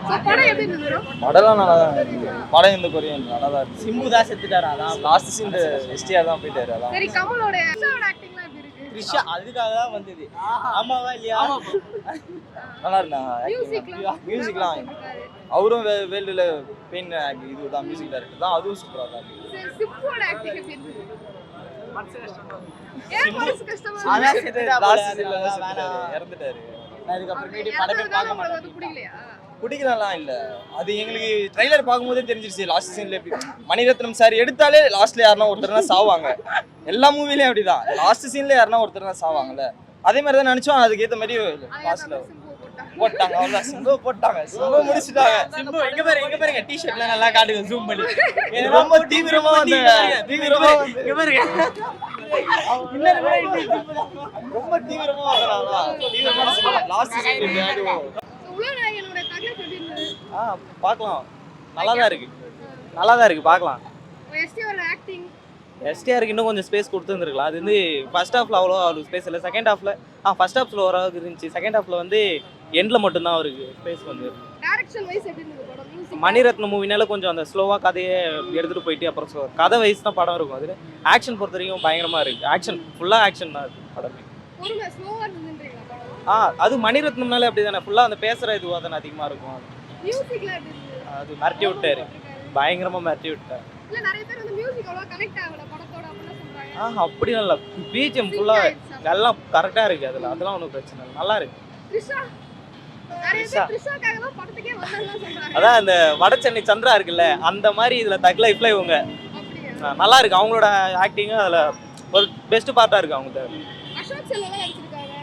So படம் எப்படி இருந்தது? படம்லாம் நல்லா தான் இருக்கு. படம் இந்த கொரியன் நல்லா தான் இருக்கு. சிம்பு தான் செத்துட்டாரு. அதான் லாஸ்ட் சீன் எஸ்டிஆர் தான் போயிட்டாரு. அதான் சரி கமலோட ஆக்டிங்லாம் எப்படி இருக்கு? கிருஷ்ணா அதுக்காக தான் வந்தது. ஆமாவா இல்லையா? நல்லா இருந்தாங்க. மியூசிக்லாம் அவரும் வேர்ல்டுல பெயின் இதுதான் மியூசிக் டைரக்டர் தான், அதுவும் சூப்பரா தான் இருக்கு. சரி சிம்புவோட ஆக்டிங் எப்படி இருந்தது? ஏன் மனசு கஷ்டமா இருக்கு? அதான் செத்துட்டா லாஸ்ட் சீன்ல தான் செத்துட்டாரு, இறந்துட்டாரு. நான் இதுக்கப்புறமேட்டு படமே பார்க்க மாட்டேன். பிடிக்கலையா? பிடிக்கலாம் இல்ல, அது எங்களுக்கு ட்ரைலர் பார்க்கும்போதே தெரிஞ்சிருச்சு. லாஸ்ட் சீன்ல எப்படி மணிரத்னம் சார் எடுத்தாலே லாஸ்ட்ல யாருன்னா ஒருத்தர் தான் சாவாங்க. எல்லா மூவிலயும் அப்படிதான், லாஸ்ட் சீன்ல யாருன்னா ஒருத்தர் தான் சாவாங்கல்ல. அதே மாதிரி தான் நினைச்சோம், அதுக்கு ஏத்த மாதிரி லாஸ்ட்ல போட்டாங்க. அவ்வளவுதான், சிம்பு போட்டாங்க, சிம்பு முடிச்சிட்டாங்க. சிம்பு இங்க பாருங்க டி-ஷர்ட்ல நல்லா காட்டுங்க ஜூம் பண்ணி. ரொம்ப தீவிரமா தீவிரமா இங்க பாருங்க. இன்னொரு கூட ரொம்ப தீவிரமா வந்தாங்களா, தீவிரமா லாஸ்ட் சீன் ஆடுவோம். உலகநாயகனோட தகவல் எப்படி இருந்தது? பார்க்கலாம், நல்லா தான் இருக்கு பார்க்கலாம். எஸ்டிஆரோட ஆக்டிங் எஸ்டிஆருக்கு இன்னும் கொஞ்சம் ஸ்பேஸ் கொடுத்துருந்துருக்கலாம். அது வந்து ஃபர்ஸ்ட் ஹாஃப்ல அவ்வளோ அவருக்கு ஸ்பேஸ் இல்லை. செகண்ட் ஹாஃப்ல ஃபர்ஸ்ட் ஹாஃப்ல ஓரளவுக்கு இருந்துச்சு. செகண்ட் ஹாஃப்ல வந்து எண்டில் மட்டும்தான் அவருக்கு ஸ்பேஸ் வந்து. டைரக்ஷன் வைஸ் எப்படி இருந்தது படம்? மியூசிக் மணிரத்னம் மூவினால கொஞ்சம் அந்த ஸ்லோவாக கதையை எடுத்துகிட்டு போயிட்டு அப்புறம் கதை வைஸ் தான் படம் இருக்கும். அதில் ஆக்ஷன் பொறுத்த வரைக்கும் பயங்கரமாக இருக்குது. ஆக்ஷன் ஃபுல்லாக ஆக்ஷன் தான் இருக்குது படமே. பொறுமை ஸ்லோவா இருந்ததுன்றீங்களா படம்? அது மணிரத்னம்னாலே அப்படி தானே, ஃபுல்லாக அந்த பேசுகிற இதுவாக தானே அதிகமாக இருக்கும். மியூசிக்ல எப்படி இருந்தது? அது மிரட்டி விட்டாரு, பயங்கரமாக மிரட்டி விட்டார். இல்ல நிறைய பேர் வந்து மியூசிக் அவ்வளவு கனெக்ட் ஆகல படத்தோட அப்படிலாம் சொல்றாங்க. அப்படிலாம் இல்லை, பிஜிஎம் ஃபுல்லாக எல்லாம் கரெக்டாக இருக்குது. அதில் அதெல்லாம் ஒன்றும் பிரச்சனை இல்லை, நல்லா இருக்கு. த்ரிஷா நிறைய பேர் த்ரிஷாக்காக தான் படத்துக்கே வந்தாங்கன்னு சொல்றாங்க. அதான் அந்த வடச்சென்னை சந்திரா இருக்குல்ல, அந்த மாதிரி இதில் தக் லைஃப்ல இவங்க அப்படியே நல்லா இருக்கு. அவங்களோட ஆக்டிங்கும் அதில் ஒரு பெஸ்ட் பார்ட்டாக இருக்குது அவங்க. அசோக் செல்வம் நடிச்சிருக்காங்க.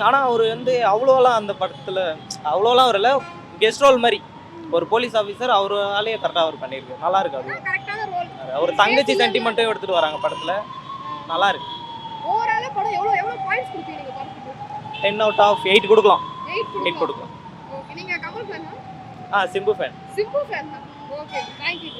ஆனால் அவர் வந்து அவ்வளோலாம் அந்த படத்தில் அவ்வளோலாம் வரல, கெஸ்ட் ரோல் மாதிரி ஒரு போலீஸ் ஆஃபீஸர் அவராலே கரெக்டாக அவர் பண்ணியிருக்கு. நல்லா இருக்கு. அது கரெக்டான ரோல். ஒரு தங்கச்சி சென்டிமெண்ட்டும் எடுத்துகிட்டு வராங்க படத்தில், நல்லா இருக்கு. ஓவரால படம் எவ்வளவு பாயிண்ட்ஸ் கொடுப்பீங்க நீங்க படத்துக்கு? 10 out of 8 கொடுக்கலாம். 8 கொடுக்கலாம். ஓகே, நீங்க கமல் ஃபேனா? Simbu fan. Simbu fan. Okay, thank you.